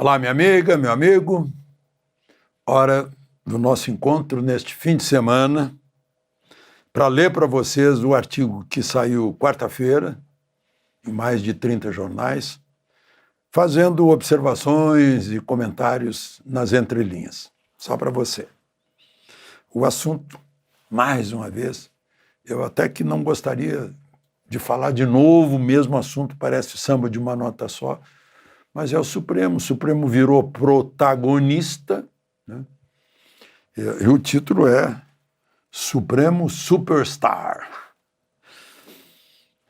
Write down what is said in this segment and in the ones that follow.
Olá, minha amiga, meu amigo. Hora do nosso encontro neste fim de semana para ler para vocês o artigo que saiu quarta-feira, em mais de 30 jornais, fazendo observações e comentários nas entrelinhas. Só para você. O assunto, mais uma vez, eu até que não gostaria de falar de novo o mesmo assunto, parece samba de uma nota só, mas é o Supremo. O Supremo virou protagonista, né? E o título é Supremo Superstar.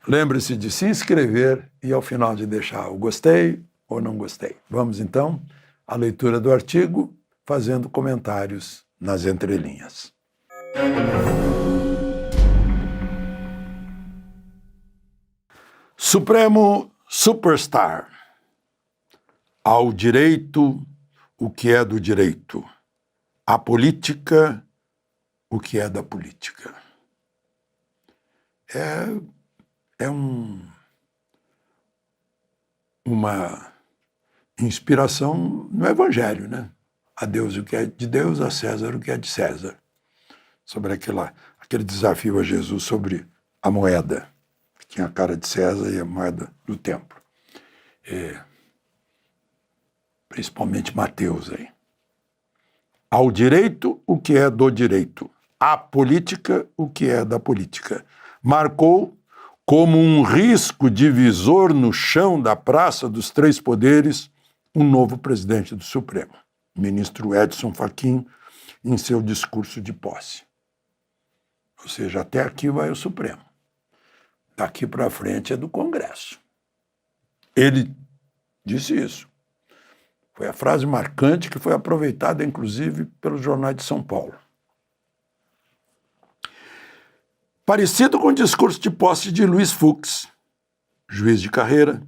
Lembre-se de se inscrever e, ao final, de deixar o gostei ou não gostei. Vamos, então, à leitura do artigo, fazendo comentários nas entrelinhas. Supremo Superstar. Ao direito, o que é do direito. À política, o que é da política. É uma inspiração no Evangelho, né? A Deus o que é de Deus, a César o que é de César. Sobre aquele desafio a Jesus sobre a moeda, que tinha a cara de César e a moeda do templo. Principalmente Mateus aí. Ao direito, o que é do direito. À política, o que é da política. Marcou como um risco divisor no chão da Praça dos Três Poderes um novo presidente do Supremo, o ministro Edson Fachin, em seu discurso de posse. Ou seja, até aqui vai o Supremo. Daqui para frente é do Congresso. Ele disse isso. Foi a frase marcante que foi aproveitada, inclusive, pelos jornais de São Paulo. Parecido com o discurso de posse de Luiz Fux, juiz de carreira,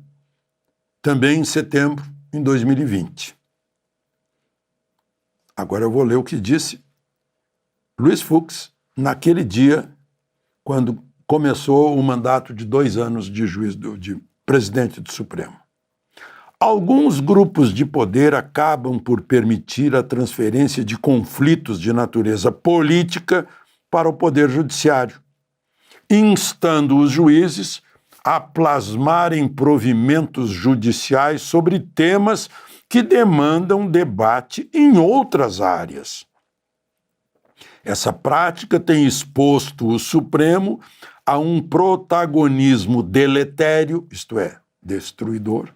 também em setembro de 2020. Agora eu vou ler o que disse Luiz Fux naquele dia, quando começou o mandato de 2 anos de de presidente do Supremo. Alguns grupos de poder acabam por permitir a transferência de conflitos de natureza política para o Poder Judiciário, instando os juízes a plasmarem provimentos judiciais sobre temas que demandam debate em outras áreas. Essa prática tem exposto o Supremo a um protagonismo deletério, isto é, destruidor,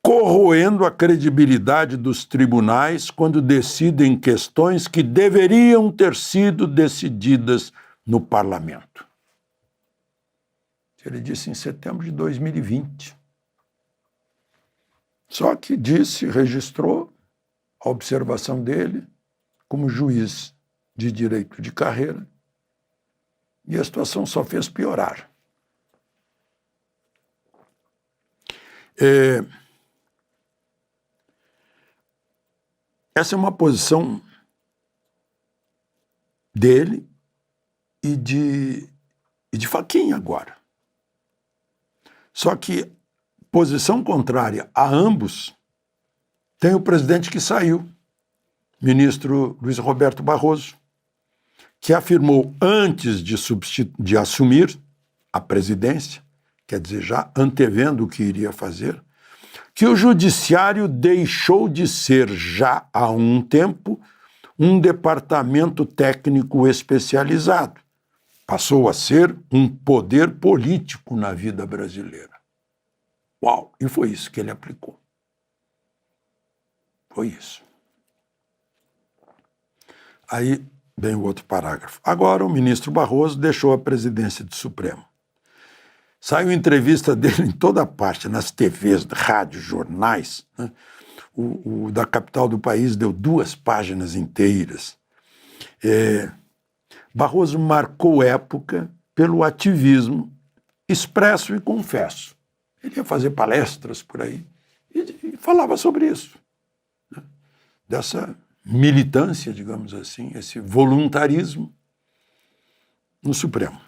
corroendo a credibilidade dos tribunais quando decidem questões que deveriam ter sido decididas no parlamento. Ele disse em setembro de 2020. Só que registrou a observação dele como juiz de direito de carreira, e a situação só fez piorar. Essa é uma posição dele e de Fachin agora. Só que posição contrária a ambos tem o presidente que saiu, ministro Luiz Roberto Barroso, que afirmou antes de assumir a presidência, quer dizer, já antevendo o que iria fazer, que o judiciário deixou de ser, já há um tempo, um departamento técnico especializado. Passou a ser um poder político na vida brasileira. Uau! E foi isso que ele aplicou. Foi isso. Aí vem o outro parágrafo. Agora o ministro Barroso deixou a presidência do Supremo. Saiu entrevista dele em toda parte, nas TVs, rádios, jornais, né? O da capital do país deu 2 páginas inteiras. Barroso marcou época pelo ativismo expresso e confesso. Ele ia fazer palestras por aí e falava sobre isso, né? Dessa militância, digamos assim, esse voluntarismo no Supremo.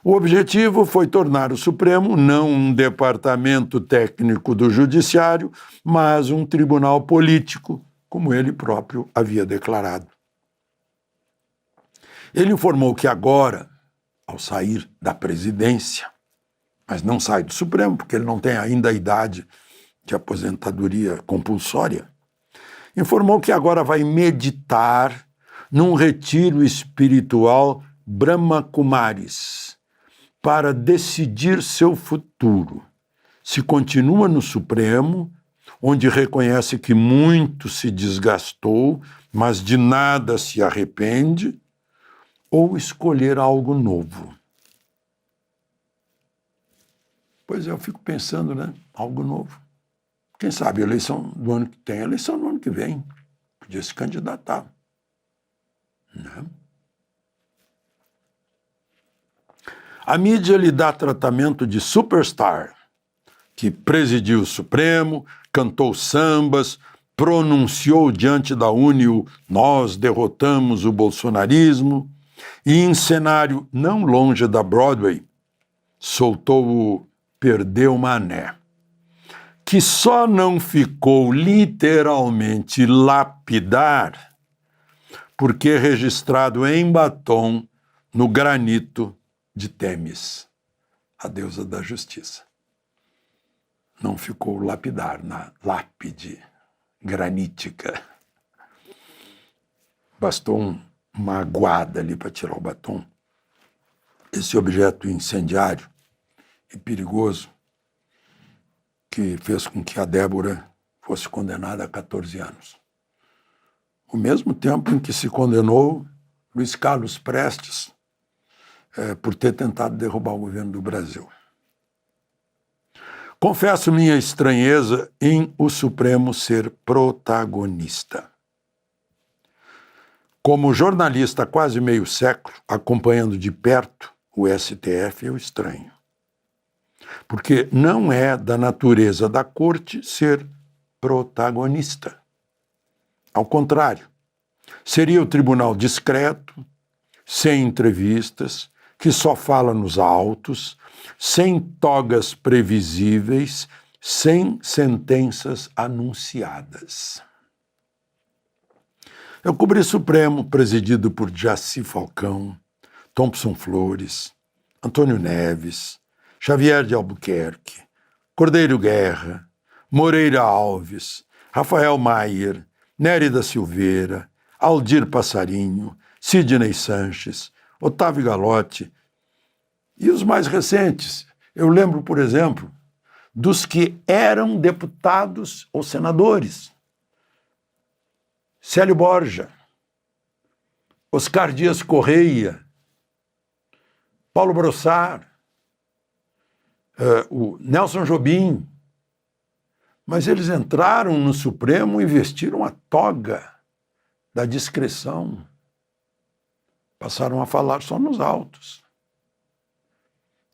O objetivo foi tornar o Supremo não um departamento técnico do Judiciário, mas um tribunal político, como ele próprio havia declarado. Ele informou que agora, ao sair da presidência, mas não sai do Supremo, porque ele não tem ainda a idade de aposentadoria compulsória, informou que agora vai meditar num retiro espiritual Brahma Kumaris para decidir seu futuro, se continua no Supremo, onde reconhece que muito se desgastou, mas de nada se arrepende, ou escolher algo novo. Pois é, eu fico pensando, né? Algo novo. Quem sabe a eleição do ano que tem, a eleição do ano que vem. Podia se candidatar. Né? A mídia lhe dá tratamento de superstar, que presidiu o Supremo, cantou sambas, pronunciou diante da UNE "Nós derrotamos o bolsonarismo", e em cenário não longe da Broadway, soltou o "Perdeu Mané", que só não ficou literalmente lapidar porque é registrado em batom no granito de Temis, a deusa da justiça. Não ficou lapidar na lápide granítica. Bastou uma aguada ali para tirar o batom. Esse objeto incendiário e perigoso que fez com que a Débora fosse condenada a 14 anos. O mesmo tempo em que se condenou Luiz Carlos Prestes por ter tentado derrubar o governo do Brasil. Confesso minha estranheza em o Supremo ser protagonista. Como jornalista há quase meio século, acompanhando de perto o STF, eu estranho. Porque não é da natureza da corte ser protagonista. Ao contrário, seria o tribunal discreto, sem entrevistas, que só fala nos autos, sem togas previsíveis, sem sentenças anunciadas. Eu cobri Supremo, presidido por Jaci Falcão, Thompson Flores, Antônio Neves, Xavier de Albuquerque, Cordeiro Guerra, Moreira Alves, Rafael Maier, Nery da Silveira, Aldir Passarinho, Sidney Sanches, Otávio Galotti e os mais recentes. Eu lembro, por exemplo, dos que eram deputados ou senadores. Célio Borja, Oscar Dias Correia, Paulo Brossard, o Nelson Jobim, mas eles entraram no Supremo e vestiram a toga da discrição. Passaram a falar só nos autos.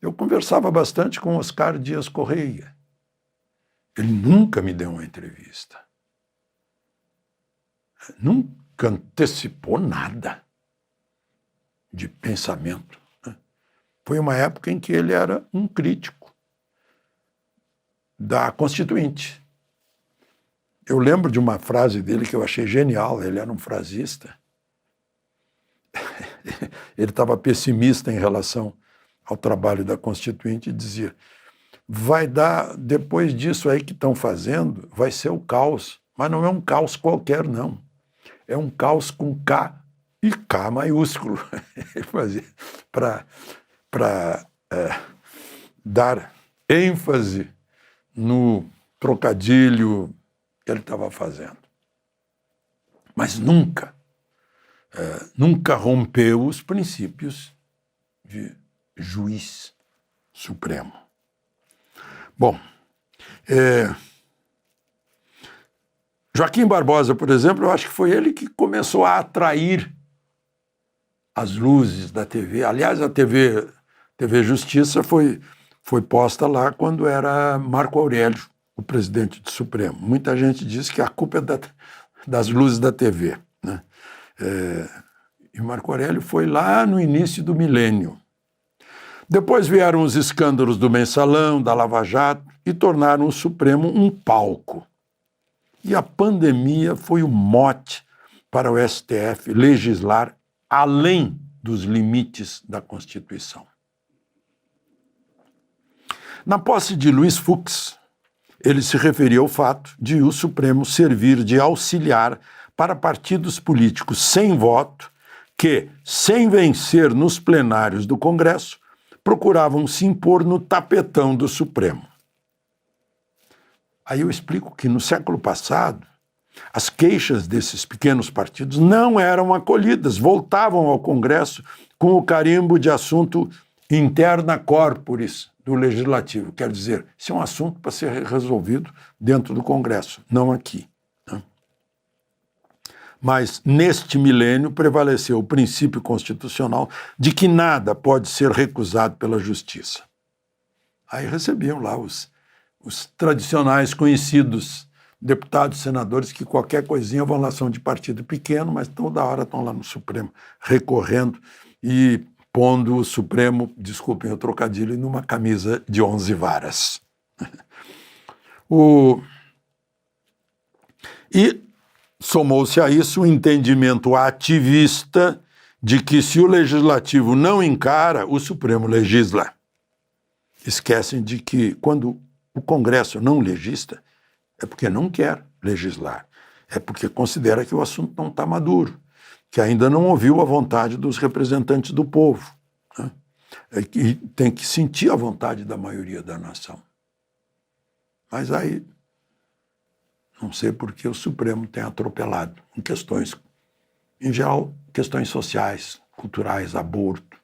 Eu conversava bastante com Oscar Dias Correia. Ele nunca me deu uma entrevista. Nunca antecipou nada de pensamento. Foi uma época em que ele era um crítico da Constituinte. Eu lembro de uma frase dele que eu achei genial, ele era um frasista. Ele estava pessimista em relação ao trabalho da Constituinte e dizia: vai dar, depois disso aí que estão fazendo, vai ser o caos. Mas não é um caos qualquer, não. É um caos com K e K maiúsculo. Ele fazia para dar ênfase no trocadilho que ele estava fazendo. Mas nunca rompeu os princípios de juiz supremo. Bom, Joaquim Barbosa, por exemplo, eu acho que foi ele que começou a atrair as luzes da TV. Aliás, a TV Justiça foi posta lá quando era Marco Aurélio, o presidente do Supremo. Muita gente diz que a culpa é das luzes da TV, né? E Marco Aurélio foi lá no início do milênio. Depois vieram os escândalos do Mensalão, da Lava Jato, e tornaram o Supremo um palco. E a pandemia foi o mote para o STF legislar além dos limites da Constituição. Na posse de Luiz Fux, ele se referia ao fato de o Supremo servir de auxiliar para partidos políticos sem voto que, sem vencer nos plenários do Congresso, procuravam se impor no tapetão do Supremo. Aí eu explico que no século passado, as queixas desses pequenos partidos não eram acolhidas, voltavam ao Congresso com o carimbo de assunto interna corporis do Legislativo. Quer dizer, isso é um assunto para ser resolvido dentro do Congresso, não aqui. Mas neste milênio prevaleceu o princípio constitucional de que nada pode ser recusado pela justiça. Aí recebiam lá os tradicionais conhecidos deputados, senadores, que qualquer coisinha vão lá, são de partido pequeno, mas toda hora estão lá no Supremo recorrendo e pondo o Supremo, desculpem o trocadilho, numa camisa de 11 varas. E somou-se a isso o entendimento ativista de que se o Legislativo não encara, o Supremo legisla. Esquecem de que quando o Congresso não legisla, é porque não quer legislar, é porque considera que o assunto não está maduro, que ainda não ouviu a vontade dos representantes do povo, né? E tem que sentir a vontade da maioria da nação. Mas aí, não sei por que o Supremo tem atropelado em questões, em geral, questões sociais, culturais, aborto,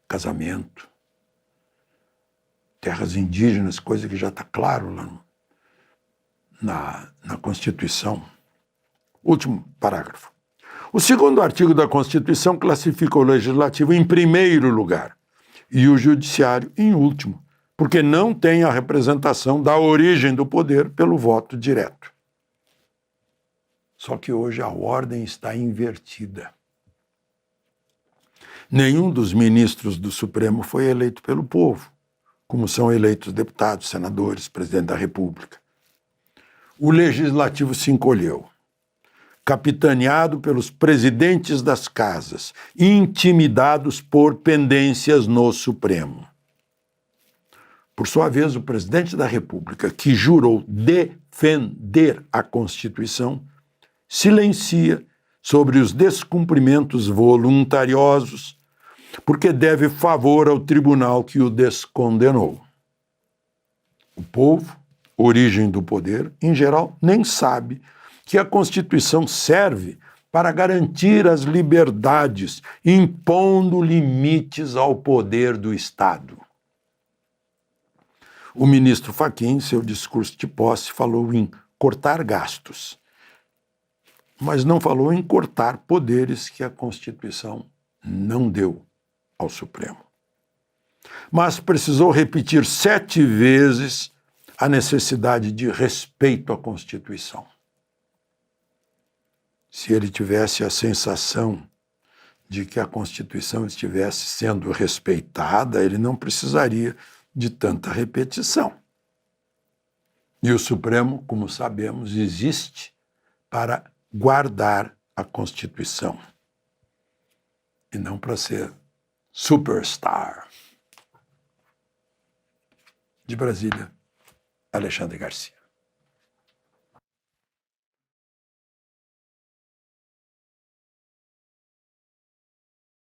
casamento, terras indígenas, coisa que já está claro lá na Constituição. Último parágrafo. O segundo artigo da Constituição classifica o Legislativo em primeiro lugar e o Judiciário em último, porque não tem a representação da origem do poder pelo voto direto. Só que hoje a ordem está invertida. Nenhum dos ministros do Supremo foi eleito pelo povo, como são eleitos deputados, senadores, presidente da República. O Legislativo se encolheu, capitaneado pelos presidentes das casas, intimidados por pendências no Supremo. Por sua vez, o presidente da República, que jurou defender a Constituição, silencia sobre os descumprimentos voluntariosos, porque deve favor ao tribunal que o descondenou. O povo, origem do poder, em geral, nem sabe que a Constituição serve para garantir as liberdades, impondo limites ao poder do Estado. O ministro Fachin, em seu discurso de posse, falou em cortar gastos, mas não falou em cortar poderes que a Constituição não deu ao Supremo. Mas precisou repetir 7 vezes a necessidade de respeito à Constituição. Se ele tivesse a sensação de que a Constituição estivesse sendo respeitada, ele não precisaria de tanta repetição. E o Supremo, como sabemos, existe para guardar a Constituição e não para ser superstar. De Brasília, Alexandre Garcia.